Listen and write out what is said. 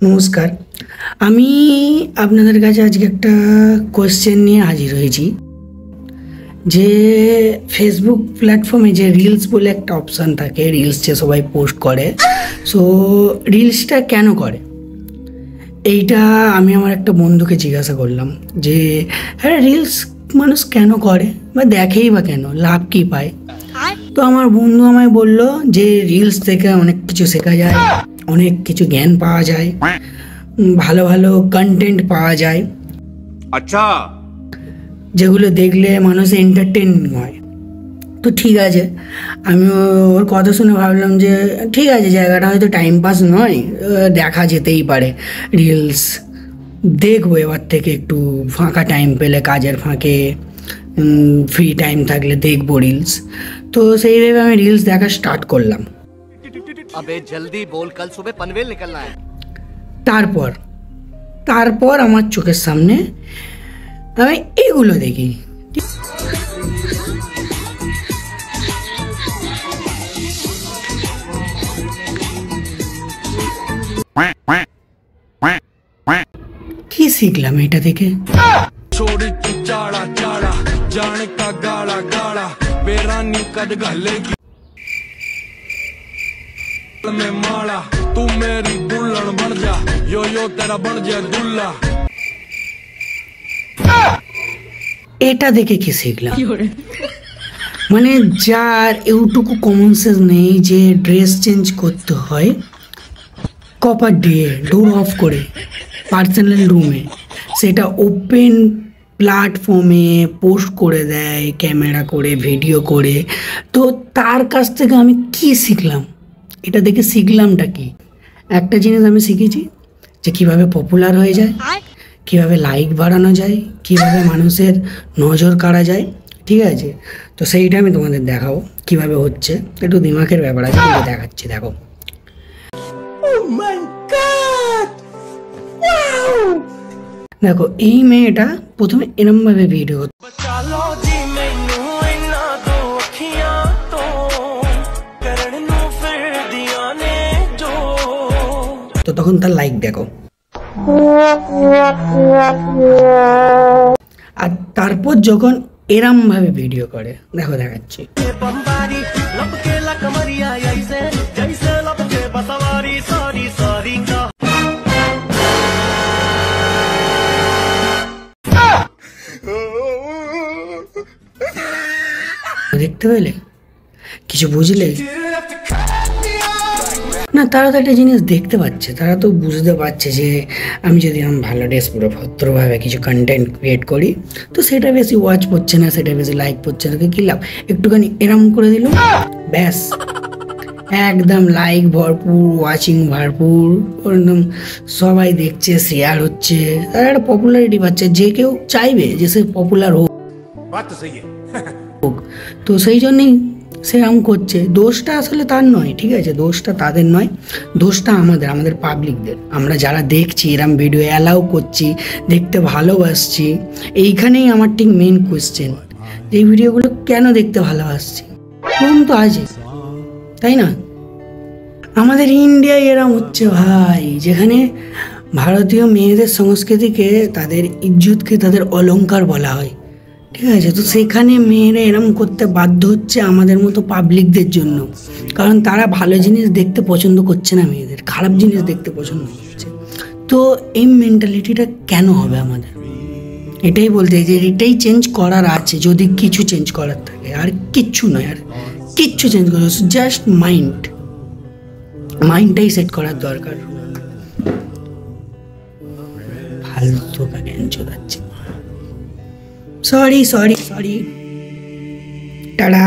নমস্কার, আমি আপনাদের কাছে আজকে একটা কোয়েশ্চেন নিয়ে হাজির হয়েছি যে ফেসবুক প্ল্যাটফর্মে যে রিলস বলে একটা অপশান থাকে, রিলস যে সবাই পোস্ট করে, সো রিলসটা কেন করে এইটা আমি আমার একটা বন্ধুকে জিজ্ঞাসা করলাম যে হ্যাঁ রিলস মানুষ কেন করে বা দেখেই বা কেন, লাভ কী পায়। তো আমার বন্ধু আমায় বলল যে রিলস থেকে অনেক কিছু শেখা যায়, অনেক কিছু জ্ঞান পাওয়া যায়, ভালো ভালো কন্টেন্ট পাওয়া যায়, আচ্ছা, যেগুলো দেখলে মানুষ এন্টারটেন হয়। তো ঠিক আছে, আমি ওর কথা শুনে ভাবলাম যে ঠিক আছে, জায়গাটা হয়তো টাইম পাস নয়, দেখা যেতেই পারে, রিলস দেখবো এবার থেকে, একটু ফাঁকা টাইম পেলে, কাজের ফাঁকে ফ্রি টাইম থাকলে দেখবো রিলস। তো সেই ভেবে আমি রিলস দেখা স্টার্ট করলাম। अबे जल्दी बोल, कल सुबह पनवेल निकलना है। তারপর আমার চোখের সামনে আমি এগুলো দেখি। কি শিখলাম এটা থেকে? এটা দেখে কি শিখলাম? মানে যার এইটুকু কমন সেন্স নেই যে ড্রেস চেঞ্জ করতে হয় কপার দিয়ে ডোর অফ করে পার্সোনাল রুমে, সেটা ওপেন প্ল্যাটফর্মে পোস্ট করে দেয়, ক্যামেরা করে, ভিডিও করে। তো তার কাছ থেকে আমি কি শিখলাম? এটা দেখে শিখলামটা কি? একটা জিনিস আমি শিখেছি যে কীভাবে পপুলার হয়ে যায়, কীভাবে লাইক বাড়ানো যায়, কীভাবে মানুষের নজর কাড়া যায়। ঠিক আছে, তো সেইটা আমি তোমাদের দেখাবো কীভাবে হচ্ছে। একটু দিমাগের ব্যাপার আছে, দেখাচ্ছি, দেখো। দেখো, এই মেয়েটা প্রথমে এরমভাবে ভিডিও করতো, তো তখন তার লাইক দেখো। আর তারপর যখন এরম ভাবে ভিডিও করে, দেখো দেখাচ্ছি, দেখতে পেলে? কিছু বুঝলে না? তারা তো একটা জিনিস দেখতে পাচ্ছে, তারা তো বুঝতে পারছে যে আমি যদি আমার ভালো ড্রেস পুরো ভদ্রভাবে কিছু কন্টেন্ট ক্রিয়েট করি, তো সেটা বেশি ওয়াচ পড়ছে না, সেটা বেশি লাইক পড়ছে না, কি লাভ? একটুখানি এরম করে দিল, ব্যাস একদম লাইক ভরপুর, ওয়াচিং ভরপুর, একদম সবাই দেখছে, শেয়ার হচ্ছে, তারা একটা পপুলারিটি পাচ্ছে। যে কেউ চাইবে যে সে পপুলার হোক, তো সেই জন্যই সেরকম করছে। দোষটা আসলে তার নয়, ঠিক আছে, দোষটা তাদের নয়, দোষটা আমাদের পাবলিকদের। আমরা যারা দেখছি এরম ভিডিও, অ্যালাউ করছি, দেখতে ভালোবাসছি, এইখানেই আমার ঠিক মেন কোয়েশ্চেন, এই ভিডিওগুলো কেন দেখতে ভালোবাসছি? কোন তো আছে, তাই না? আমাদের ইন্ডিয়ায় এরম হচ্ছে ভাই, যেখানে ভারতীয় মেয়েদের সংস্কৃতিকে, তাদের ইজ্জতকে তাদের অলংকার বলা হয়, ঠিক আছে, তো সেখানে মেয়েরা এরম করতে বাধ্য হচ্ছে আমাদের মতো পাবলিকদের জন্য, কারণ তারা ভালো জিনিস দেখতে পছন্দ করছে না, মেয়েদের খারাপ জিনিস দেখতে পছন্দ করছে। তো এই মেন্টালিটিটা কেন হবে আমাদের? এটাই বলতে যে এটাই চেঞ্জ করার আছে, যদি কিছু চেঞ্জ করার থাকে, আর কিচ্ছু নয়, আর কিচ্ছু চেঞ্জ করার, জাস্ট মাইন্ডটাই সেট করার দরকার। ফালতু জ্ঞান চোদাচ্ছে। Sorry, tata.